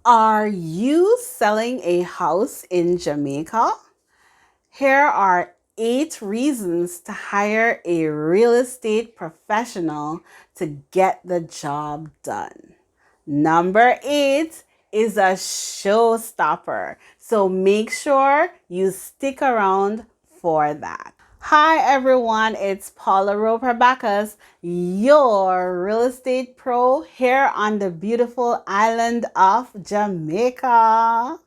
Are you selling a house in Jamaica? Here are 8 reasons to hire a real estate professional to get the job done. Number 8 is a showstopper, so make sure you stick around for that. Hi everyone, it's Paula Bacchas, your real estate pro here on the beautiful island of Jamaica.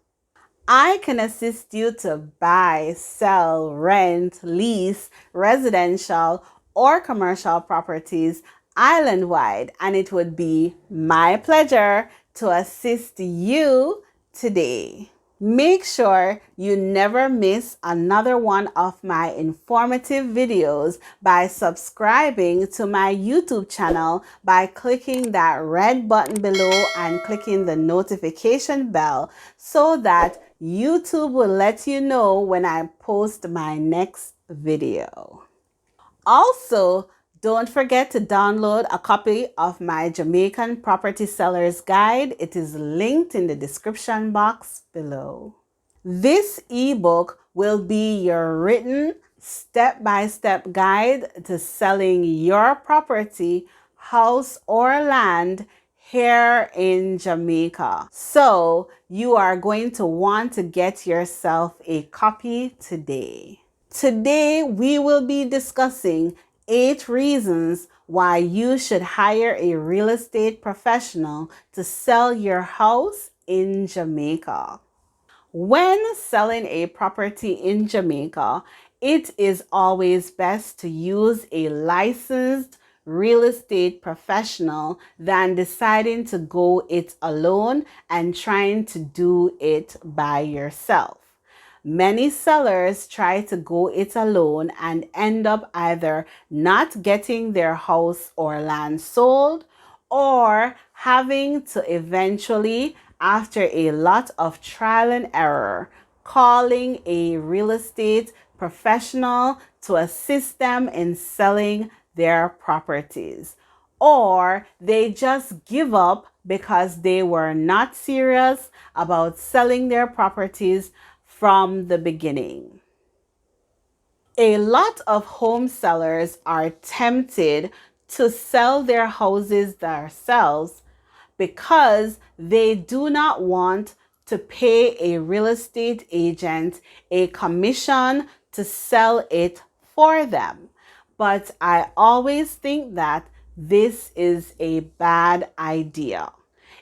I can assist you to buy, sell, rent, lease residential or commercial properties island-wide, and it would be my pleasure to assist you today. Make sure you never miss another one of my informative videos by subscribing to my YouTube channel by clicking that red button below and clicking the notification bell so that YouTube will let you know when I post my next video. Also, don't forget to download a copy of my Jamaican Property Seller's Guide. It is linked in the description box below. This ebook will be your written step-by-step guide to selling your property, house, or land here in Jamaica. So you are going to want to get yourself a copy today. Today, we will be discussing 8 reasons why you should hire a real estate professional to sell your house in Jamaica. When selling a property in Jamaica, it is always best to use a licensed real estate professional than deciding to go it alone and trying to do it by yourself. Many sellers try to go it alone and end up either not getting their house or land sold or having to eventually, after a lot of trial and error, calling a real estate professional to assist them in selling their properties. Or they just give up because they were not serious about selling their properties from the beginning. A lot of home sellers are tempted to sell their houses themselves because they do not want to pay a real estate agent a commission to sell it for them. But I always think that this is a bad idea.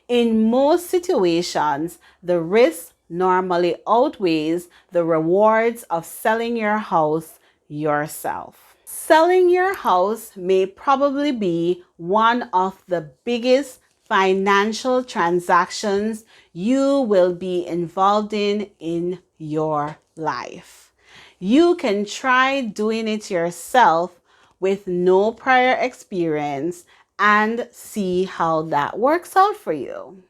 In most situations, the risk normally outweighs the rewards of selling your house yourself. Selling your house may probably be one of the biggest financial transactions you will be involved in your life. You can try doing it yourself with no prior experience and see how that works out for you.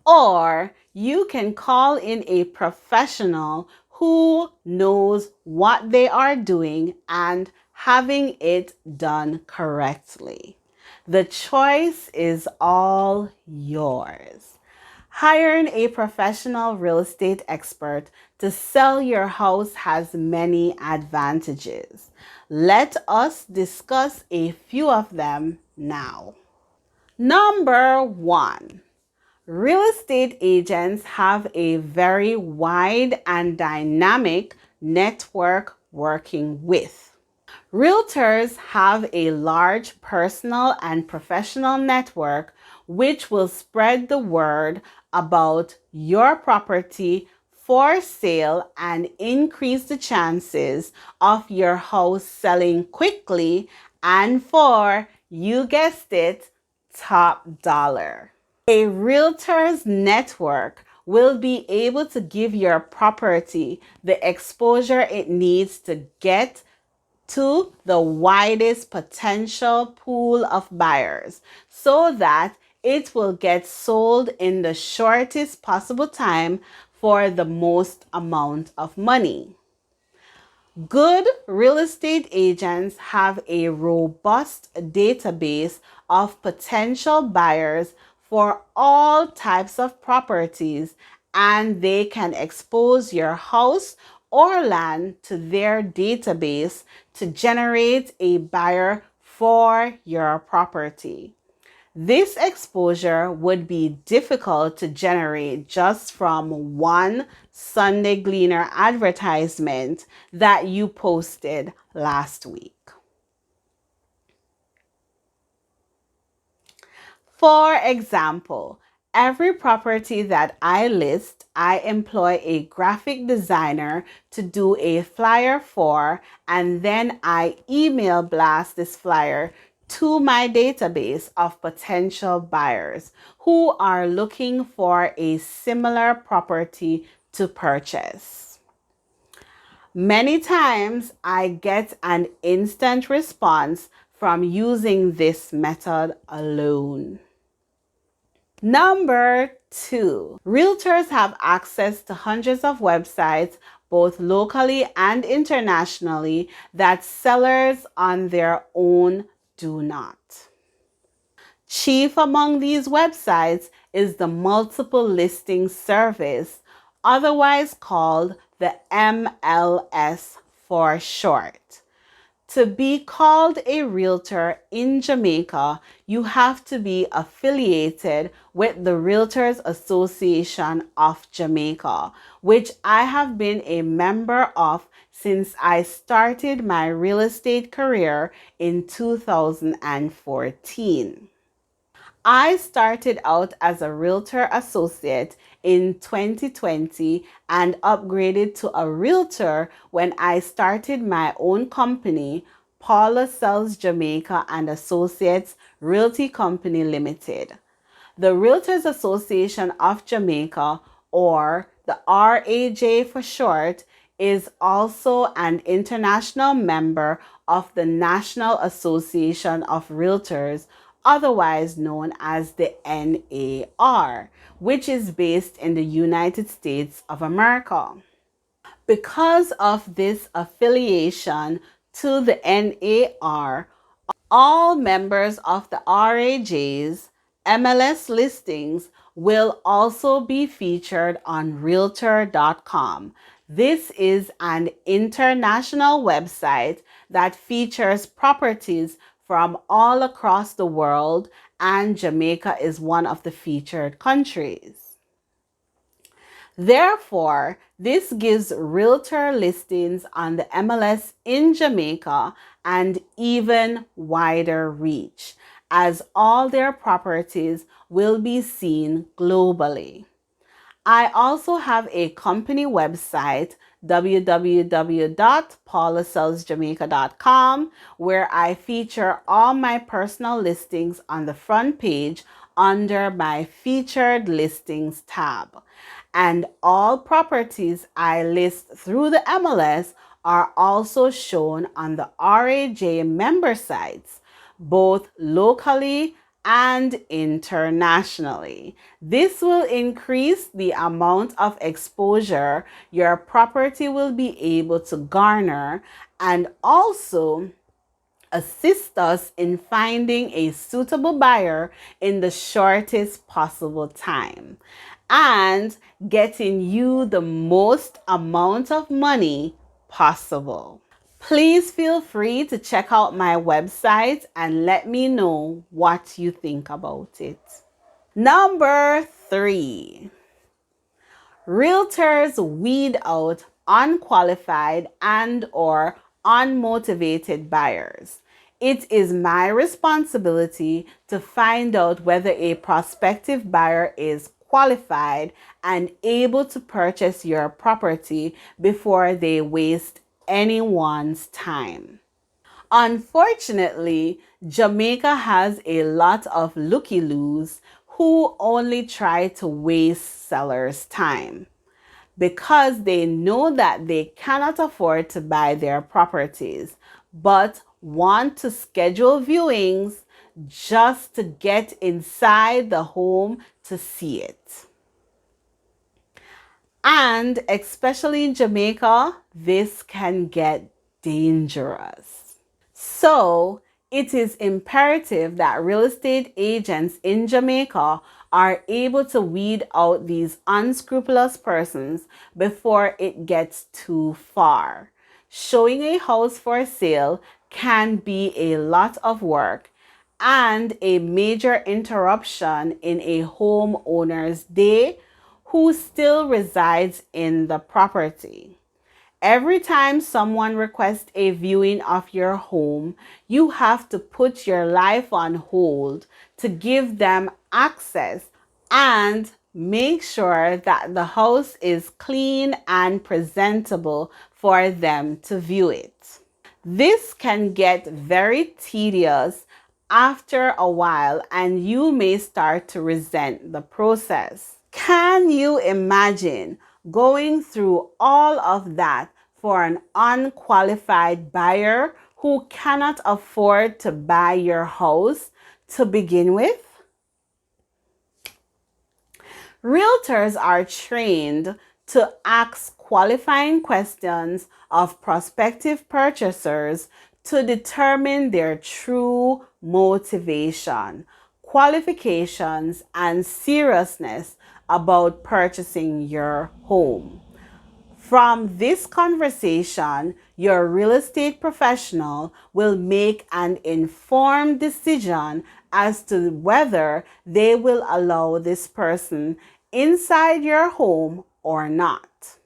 Or you can call in a professional who knows what they are doing and having it done correctly. The choice is all yours. Hiring a professional real estate expert to sell your house has many advantages. Let us discuss a few of them now. Number 1. Real estate agents have a very wide and dynamic network working with. Realtors have a large personal and professional network which will spread the word about your property for sale and increase the chances of your house selling quickly and for, you guessed it, top dollar. A realtor's network will be able to give your property the exposure it needs to get to the widest potential pool of buyers so that it will get sold in the shortest possible time for the most amount of money. Good real estate agents have a robust database of potential buyers for all types of properties, and they can expose your house or land to their database to generate a buyer for your property. This exposure would be difficult to generate just from one Sunday Gleaner advertisement that you posted last week. For example, every property that I list, I employ a graphic designer to do a flyer for, and then I email blast this flyer to my database of potential buyers who are looking for a similar property to purchase. Many times I get an instant response from using this method alone. Number 2, realtors have access to hundreds of websites, both locally and internationally, that sellers on their own do not. Chief among these websites is the Multiple Listing Service, otherwise called the MLS for short. To be called a realtor in Jamaica, you have to be affiliated with the Realtors Association of Jamaica, which I have been a member of since I started my real estate career in 2014. I started out as a realtor associate in 2020 and upgraded to a realtor when I started my own company, Paula Sells Jamaica and Associates Realty Company Limited. The Realtors Association of Jamaica, or the RAJ for short, is also an international member of the National Association of Realtors, otherwise known as the NAR, which is based in the United States of America. Because of this affiliation to the NAR, all members of the RAJ's MLS listings will also be featured on Realtor.com. This is an international website that features properties from all across the world, and Jamaica is one of the featured countries. Therefore, this gives realtor listings on the MLS in Jamaica an even wider reach, as all their properties will be seen globally. I also have a company website, www.paulasellsjamaica.com, where I feature all my personal listings on the front page under my featured listings tab. And all properties I list through the MLS are also shown on the RAJ member sites, both locally and internationally. This will increase the amount of exposure your property will be able to garner, and also assist us in finding a suitable buyer in the shortest possible time and getting you the most amount of money possible. Please feel free to check out my website and let me know what you think about it. Number 3, realtors weed out unqualified and or unmotivated buyers. It is my responsibility to find out whether a prospective buyer is qualified and able to purchase your property before they waste anyone's time. Unfortunately, Jamaica has a lot of looky-loos who only try to waste sellers' time because they know that they cannot afford to buy their properties, but want to schedule viewings just to get inside the home to see it. And especially in Jamaica, this can get dangerous. So It is imperative that real estate agents in Jamaica are able to weed out these unscrupulous persons before it gets too far. Showing a house for sale can be a lot of work and a major interruption in a homeowner's day who still resides in the property. Every time someone requests a viewing of your home, you have to put your life on hold to give them access and make sure that the house is clean and presentable for them to view it. This can get very tedious after a while, and you may start to resent the process. Can you imagine going through all of that for an unqualified buyer who cannot afford to buy your house to begin with? Realtors are trained to ask qualifying questions of prospective purchasers to determine their true motivation, qualifications, and seriousness about purchasing your home. From this conversation, your real estate professional will make an informed decision as to whether they will allow this person inside your home or not.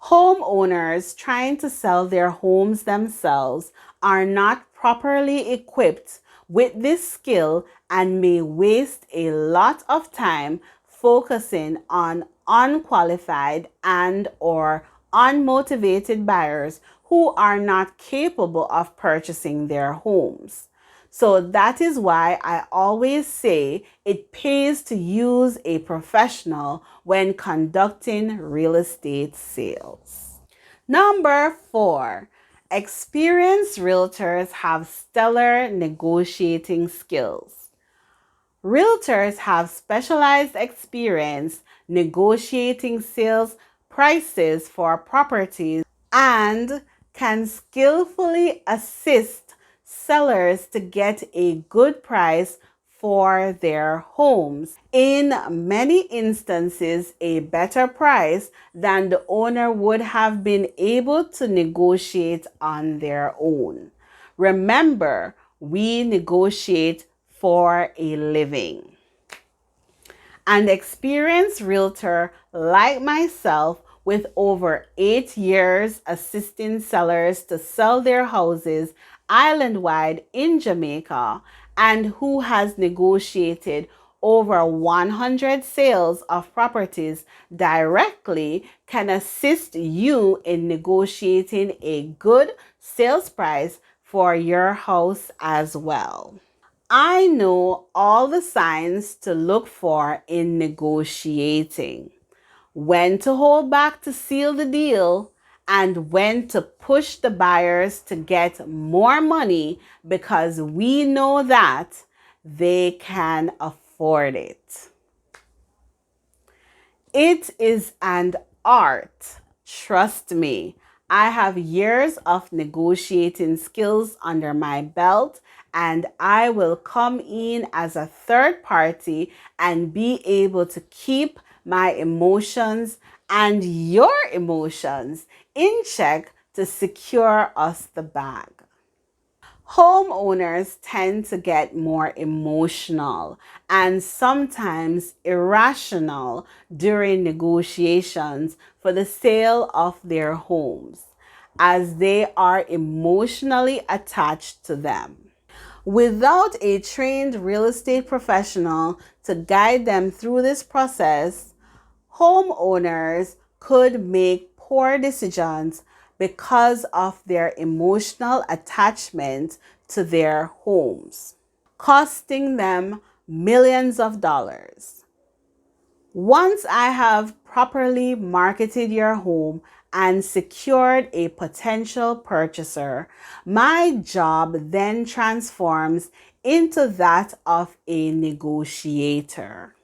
Homeowners trying to sell their homes themselves are not properly equipped with this skill and may waste a lot of time focusing on unqualified and or unmotivated buyers who are not capable of purchasing their homes. So that is why I always say it pays to use a professional when conducting real estate sales. Number 4, experienced realtors have stellar negotiating skills. Realtors have specialized experience negotiating sales prices for properties and can skillfully assist sellers to get a good price for their homes. In many instances, a better price than the owner would have been able to negotiate on their own. Remember, we negotiate for a living. An experienced realtor like myself with over 8 years assisting sellers to sell their houses island-wide in Jamaica and who has negotiated over 100 sales of properties directly can assist you in negotiating a good sales price for your house as well. I know all the signs to look for in negotiating, when to hold back to seal the deal, and when to push the buyers to get more money because we know that they can afford it. It is an art, trust me. I have years of negotiating skills under my belt, and I will come in as a third party and be able to keep my emotions and your emotions in check to secure us the bag. Homeowners tend to get more emotional and sometimes irrational during negotiations for the sale of their homes, as they are emotionally attached to them. Without a trained real estate professional to guide them through this process, homeowners could make poor decisions because of their emotional attachment to their homes, costing them millions of dollars. Once I have properly marketed your home and secured a potential purchaser, my job then transforms into that of a negotiator.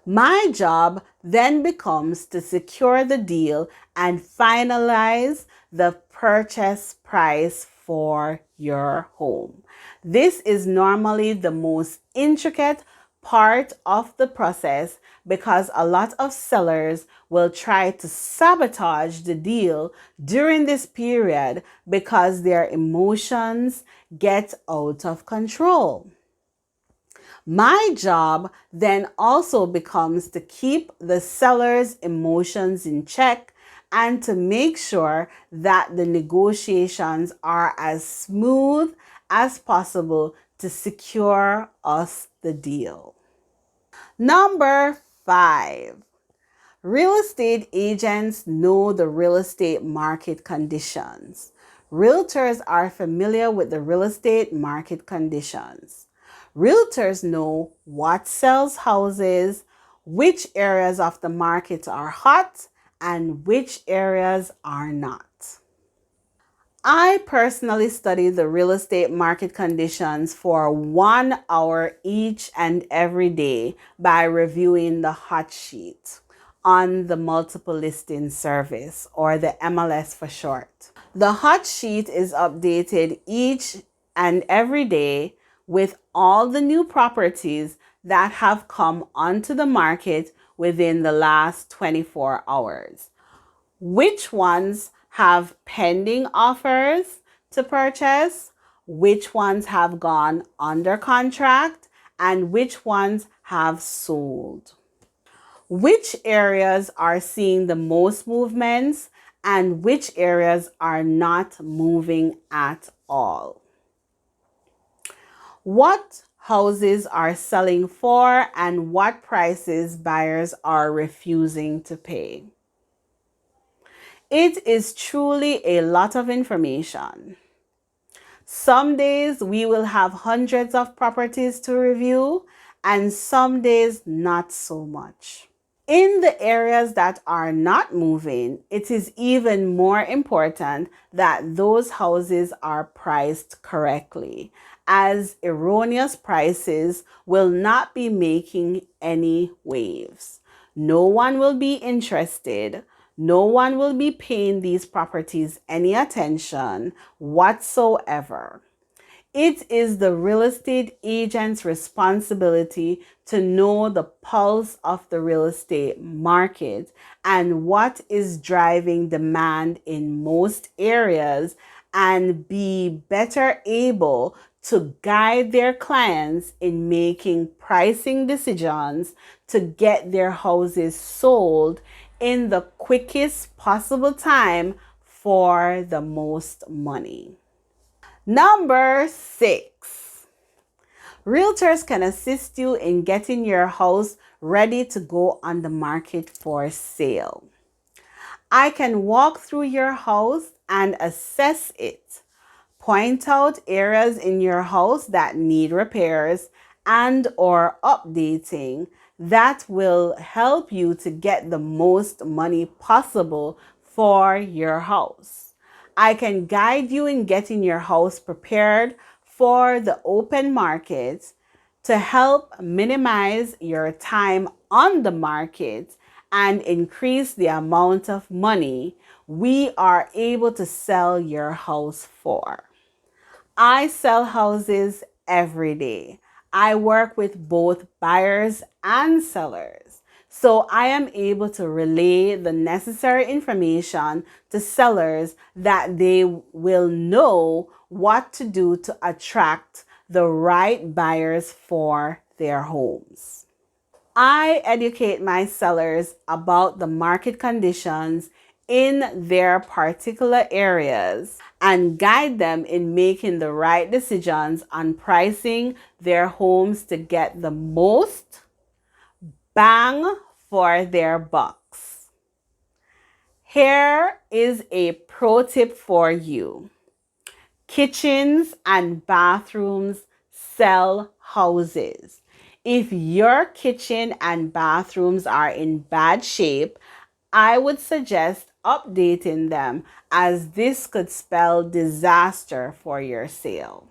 My job then becomes to secure the deal and finalize the purchase price for your home. This is normally the most intricate part of the process because a lot of sellers will try to sabotage the deal during this period because their emotions get out of control. My job then also becomes to keep the seller's emotions in check and to make sure that the negotiations are as smooth as possible to secure us the deal. Number 5. Real estate agents know the real estate market conditions. Realtors are familiar with the real estate market conditions. Realtors know what sells houses, which areas of the market are hot, and which areas are not. I personally study the real estate market conditions for 1 hour each and every day by reviewing the hot sheet on the multiple listing service, or the MLS for short. The hot sheet is updated each and every day with all the new properties that have come onto the market within the last 24 hours. Which ones have pending offers to purchase, which ones have gone under contract, and which ones have sold. Which areas are seeing the most movements and which areas are not moving at all. What houses are selling for and what prices buyers are refusing to pay. It is truly a lot of information. Some days we will have hundreds of properties to review, and some days not so much. In the areas that are not moving, it is even more important that those houses are priced correctly, as erroneous prices will not be making any waves. No one will be interested. No one will be paying these properties any attention whatsoever. It is the real estate agent's responsibility to know the pulse of the real estate market and what is driving demand in most areas, and be better able to guide their clients in making pricing decisions to get their houses sold in the quickest possible time for the most money. Number 6. Realtors can assist you in getting your house ready to go on the market for sale. I can walk through your house and assess it, point out areas in your house that need repairs and or updating that will help you to get the most money possible for your house. I can guide you in getting your house prepared for the open market to help minimize your time on the market and increase the amount of money we are able to sell your house for. I sell houses every day. I work with both buyers and sellers. So I am able to relay the necessary information to sellers that they will know what to do to attract the right buyers for their homes. I educate my sellers about the market conditions in their particular areas and guide them in making the right decisions on pricing their homes to get the most bang for their bucks. Here is a pro tip for you. Kitchens and bathrooms sell houses. If your kitchen and bathrooms are in bad shape, I would suggest updating them, as this could spell disaster for your sale.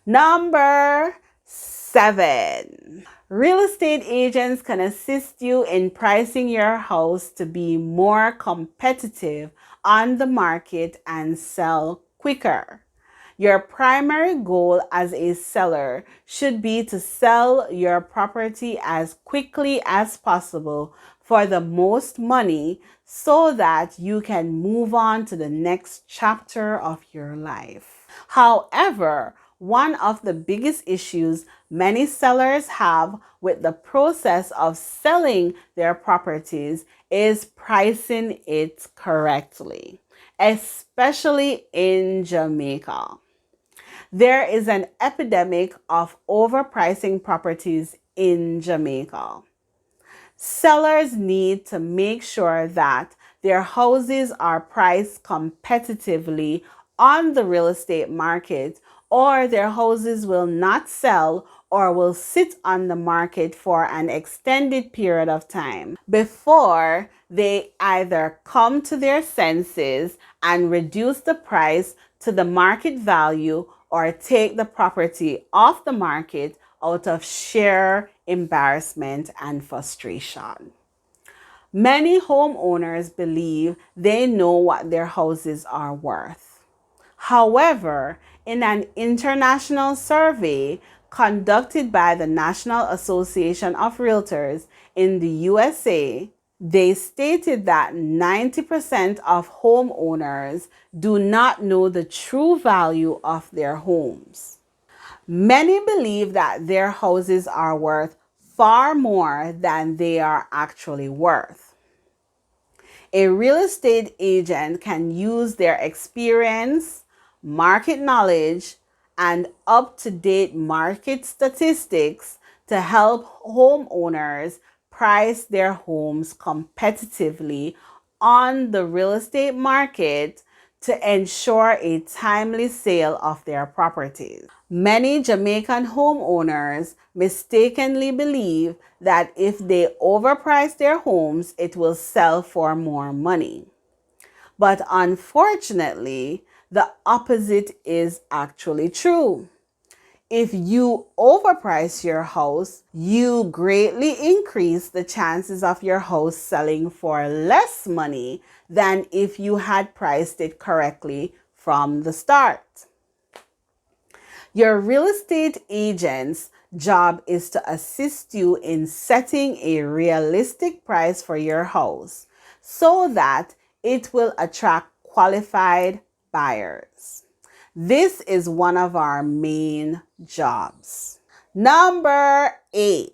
Number 7. Real estate agents can assist you in pricing your house to be more competitive on the market and sell quicker. Your primary goal as a seller should be to sell your property as quickly as possible for the most money so that you can move on to the next chapter of your life. However, one of the biggest issues many sellers have with the process of selling their properties is pricing it correctly, especially in Jamaica. There is an epidemic of overpricing properties in Jamaica. Sellers need to make sure that their houses are priced competitively on the real estate market, or their houses will not sell or will sit on the market for an extended period of time before they either come to their senses and reduce the price to the market value or take the property off the market out of sheer embarrassment and frustration. Many homeowners believe they know what their houses are worth. However, in an international survey conducted by the National Association of Realtors in the USA, they stated that 90% of homeowners do not know the true value of their homes. Many believe that their houses are worth far more than they are actually worth. A real estate agent can use their experience, market knowledge, and up-to-date market statistics to help homeowners price their homes competitively on the real estate market to ensure a timely sale of their properties. Many Jamaican homeowners mistakenly believe that if they overprice their homes, it will sell for more money. But unfortunately, the opposite is actually true. If you overprice your house, you greatly increase the chances of your house selling for less money than if you had priced it correctly from the start. Your real estate agent's job is to assist you in setting a realistic price for your house so that it will attract qualified buyers. This is one of our main jobs. Number 8.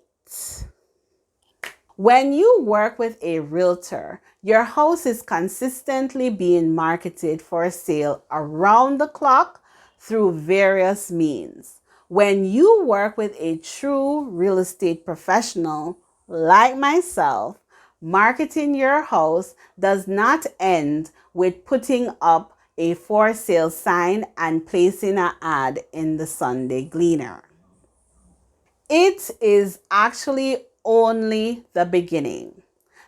When you work with a realtor, your house is consistently being marketed for sale around the clock through various means. When you work with a true real estate professional like myself, marketing your house does not end with putting up a for sale sign and placing an ad in the Sunday Gleaner. It is actually only the beginning.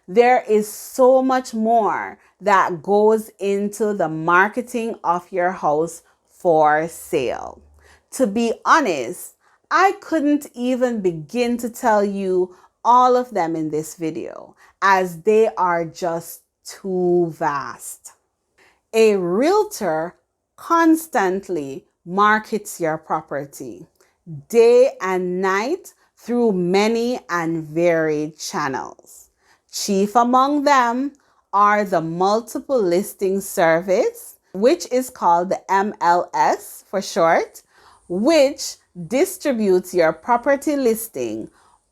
There is so much more that goes into the marketing of your house for sale. To be honest, I couldn't even begin to tell you all of them in this video, as they are just too vast. A realtor constantly markets your property day and night through many and varied channels. Chief among them are the multiple listing service, which is called the MLS for short, which distributes your property listing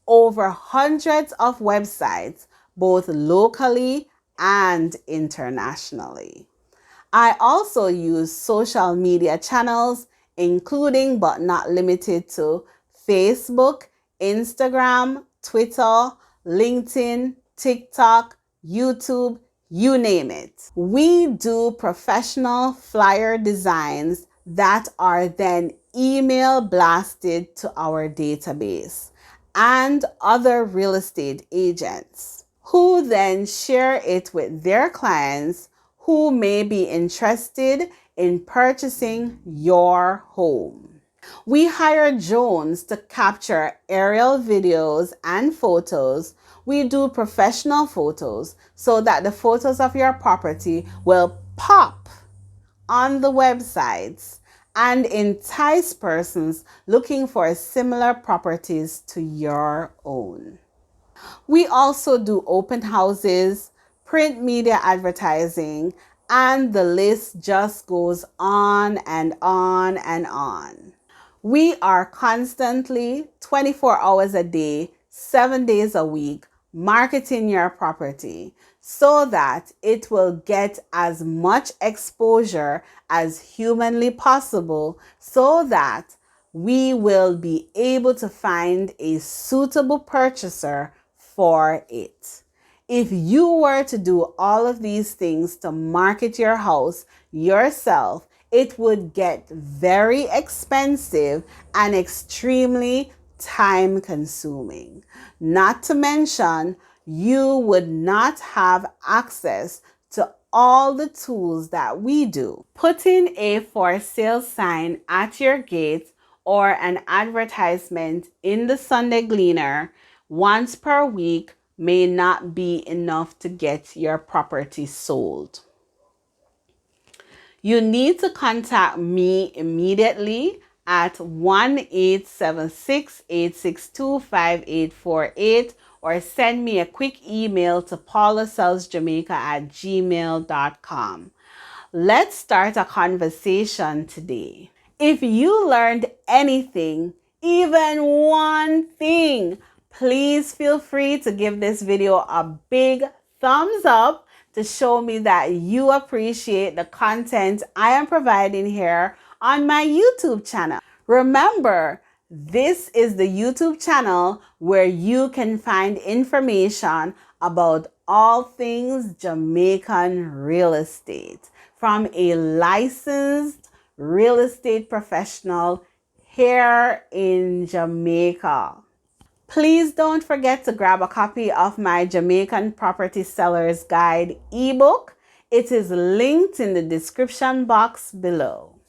over hundreds of websites, both locally and internationally. I also use social media channels, including but not limited to Facebook, Instagram, Twitter, LinkedIn, TikTok, YouTube, you name it. We do professional flyer designs that are then email blasted to our database and other real estate agents, who then share it with their clients who may be interested in purchasing your home. We hire drones to capture aerial videos and photos. We do professional photos so that the photos of your property will pop on the websites and entice persons looking for similar properties to your own. We also do open houses, print media advertising, and the list just goes on and on and on. We are constantly 24 hours a day, 7 days a week, marketing your property so that it will get as much exposure as humanly possible so that we will be able to find a suitable purchaser for it. If you were to do all of these things to market your house yourself, it would get very expensive and extremely time consuming. Not to mention, you would not have access to all the tools that we do. Putting a for sale sign at your gate or an advertisement in the Sunday Gleaner once per week may not be enough to get your property sold. You need to contact me immediately at 1-876-862-5848 or send me a quick email to paulasellsjamaica@gmail.com. Let's start a conversation today. If you learned anything, even one thing, please feel free to give this video a big thumbs up to show me that you appreciate the content I am providing here on my YouTube channel. Remember, this is the YouTube channel where you can find information about all things Jamaican real estate from a licensed real estate professional here in Jamaica. Please don't forget to grab a copy of my Jamaican Property Sellers Guide ebook. It is linked in the description box below.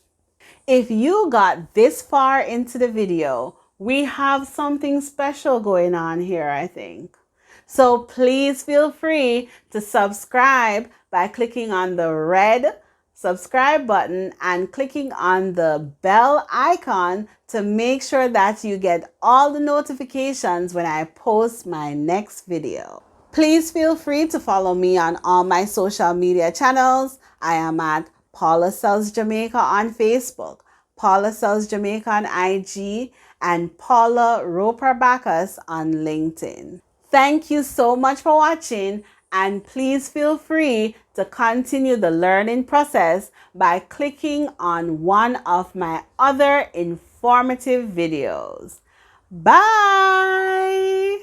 If you got this far into the video, we have something special going on here, I think. So please feel free to subscribe by clicking on the red subscribe button and clicking on the bell icon to make sure that you get all the notifications when I post my next video. Please feel free to follow me on all my social media channels. I am at Paula Sells Jamaica on Facebook, Paula Sells Jamaica on IG, and Paula Roper Bacchas on LinkedIn. Thank you so much for watching, and please feel free to continue the learning process by clicking on one of my other informative videos. Bye!